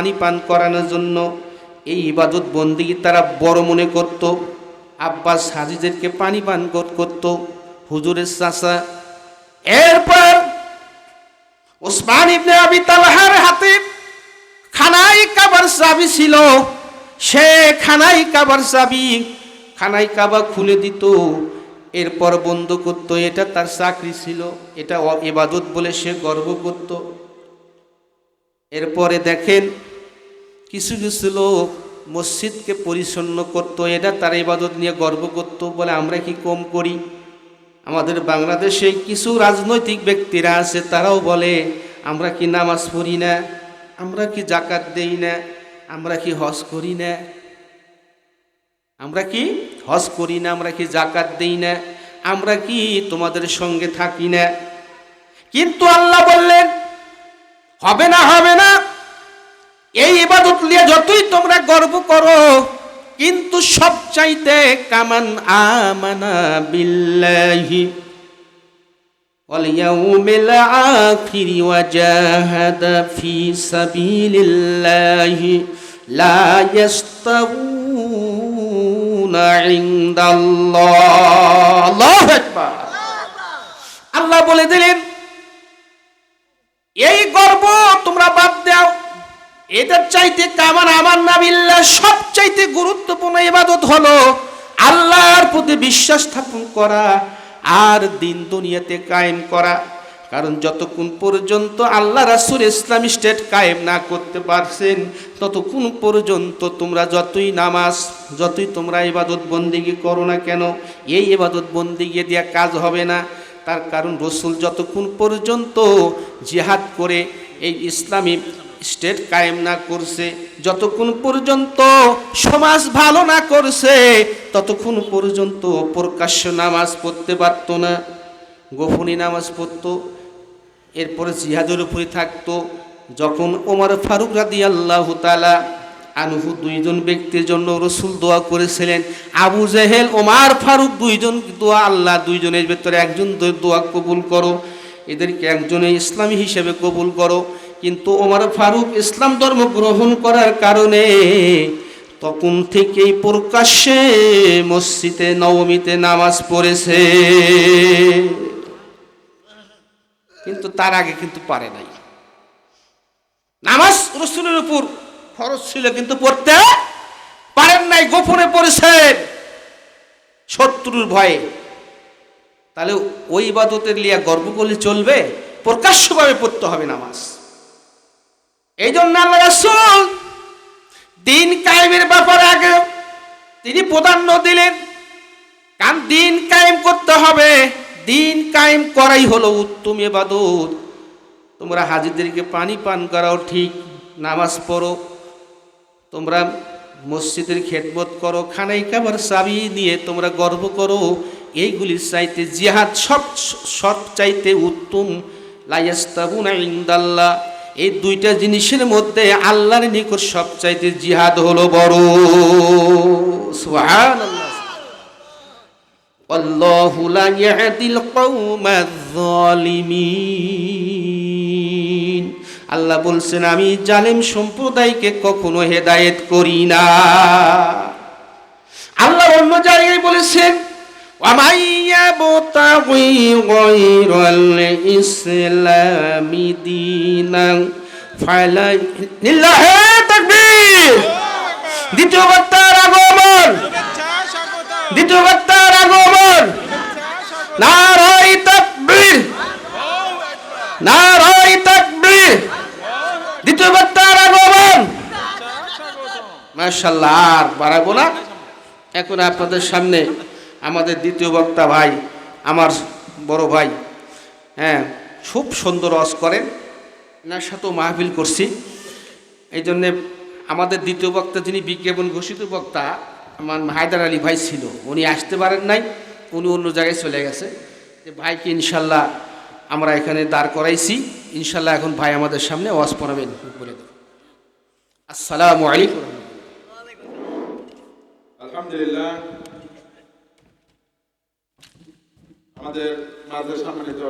পানি পান করানোর জন্য এই ইবাদত বন্দেগী তারা বড় মনে করত। আব্বাস হাজিদেরকে পানি পান করত, হুজুরের চাচা। এরপর উসমান ইবনে আবি তালহার হাতে খানায় কাবার চাবি ছিল। সে খানায় কাবার চাবি, খানায় কাবা খুলে দিত, এরপর বন্ধ করত। এটা তার চাকরি ছিল, এটা ইবাদত বলে সে গর্ব করত। এরপরে দেখেন কিছু কিছু লোক মসজিদকে পরিচ্ছন্ন করত, এটা তার ইবাদত নিয়ে গর্ব করত। বলে আমরা কি কম করি? আমাদের বাংলাদেশে কিছু রাজনৈতিক ব্যক্তিরা আছে, তারাও বলে আমরা কি নামাজ পড়ি না, আমরা কি যাকাত দেই না, আমরা কি হজ করি না, আমরা কি হজ করি না, আমরা কি যাকাত দেই না, আমরা কি তোমাদের সঙ্গে থাকি না। কিন্তু আল্লাহ বললেন হবে না, হবে না। এই ইবাদত নিয়ে যতই তোমরা গর্ব করো, কিন্তু সবচাইতে কামান আমানা বিল্লাহি ওয়াল ইয়াউমিল আখিরি ওয়া জাহাদা ফি সাবিলিল্লাহি লা ইস্তাউনা ইনদাল্লাহ। আল্লাহু আকবার। আল্লাহ বলে দিলেন এই গর্ব তোমরা বাদ দাও। এটার চাইতে কামান আমান্না বিল্লাহ সবচাইতে গুরুত্বপূর্ণ ইবাদত হলো আল্লাহর প্রতি বিশ্বাস স্থাপন করা আর দিন দুনিয়াতে কায়েম করা। কারণ যতক্ষণ পর্যন্ত আল্লাহ রাসূল ইসলামী স্টেট কায়েম না করতে পারছেন, ততক্ষণ পর্যন্ত তোমরা যতই নামাজ, যতই তোমরা ইবাদত বন্দেগী করো না কেন, এই ইবাদত বন্দেগী দিয়ে কাজ হবে না। তার কারণ রসুল যতক্ষণ পর্যন্ত জিহাদ করে এই ইসলামী স্টেট কায়েম না করছে, যতক্ষণ পর্যন্ত সমাজ ভালো না করছে, ততক্ষণ পর্যন্ত প্রকাশ্য নামাজ পড়তে পারত না, গোপনী নামাজ পড়ত। এরপরে জিহাদের উপরে থাকতো। যখন ওমর ফারুক রাদিয়াল্লাহু তাআলা আনহু দুইজন ব্যক্তির জন্য রসুল দোয়া করেছিলেন, আবু জেহেল ওমর ফারুক দুইজন দোয়া, আল্লাহ দুইজনের ভেতরে একজন দোয়া কবুল করো, এদেরকে একজনে ইসলামী হিসেবে কবুল করো। কিন্তু ওমর ফারুক ইসলাম ধর্ম গ্রহণ করার কারণে তখন থেকেই প্রকাশ্যে মসজিদে নববীতে নামাজ পড়েছে, কিন্তু তার আগে কিন্তু পারে নাই। নামাজ রাসূলের উপর ফরজ ছিল, কিন্তু পড়তে পারেন নাই, গোপনে পড়েছেন শত্রুর ভয়ে। তাহলে ওই ইবাদতের লিয়া গর্ব করলে চলবে? প্রকাশ্যভাবে পড়তে হবে নামাজ। এই জন্য আল্লাহ রাসূল দিন কায়েমের ব্যাপারে আগে তিনি প্রাধান্য দিলেন। কারণ দিন কায়েম করতে হবে, দিন কায়েম করাই হলো উত্তম ইবাদত। তোমরা হাজিদেরকে পানি পান করাও ঠিক, নামাজ পড়ো, তোমরা মসজিদের খেদমত করো, খানায় কাবার চাবি নিয়ে তোমরা গর্ব করো, এইগুলির চাইতে জিহাদ সব চাইতে উত্তম। লা ইস্তাউনা ইনদাল্লাহ, এই দুইটা জিনিসের মধ্যে আল্লাহর নিকট সবচাইতে জিহাদ হলো বড়। সুবহানাল্লাহ। আল্লাহু লা ইয়াহদিল কওমাজ যালিমিন। আল্লাহ বলছেন আমি জালেম সম্প্রদায়কে কখনো হেদায়েত করি না। আল্লাহ অন্য জায়গায় বলেছেন ওয়ামাইয়াবতাগি গায়রাল ইসলামি দীনান ফালা লিল্লাহি তাকবীর। দ্বিতীয় বক্তার আগমন, দ্বিতীয় বক্তার আগমন, নারায়ে তাকবীর, নারায়ে তাকবীর। দ্বিতীয় বক্তার আগমন, মাশাআল্লাহ। আর বাড়াবো না, এখন আপনাদের সামনে আমাদের দ্বিতীয় বক্তা ভাই, আমার বড় ভাই, হ্যাঁ, খুব সুন্দর ওয়াজ করেন, এনার সাথেও মাহফিল করছি। এই জন্যে আমাদের দ্বিতীয় বক্তা যিনি বিজ্ঞাপন ঘোষিত বক্তা আমার হায়দার আলী ভাই ছিল, উনি আসতে পারেন নাই, উনি অন্য জায়গায় চলে গেছে। ভাইকে ইনশাল্লাহ আমরা এখানে দাঁড় করাইছি, ইনশাল্লাহ এখন ভাই আমাদের সামনে ওয়াজ পড়াবেন বলে দেব। আসসালামু আলাইকুম। আলহামদুলিল্লাহ, আমাদের মাঝে সম্মানিত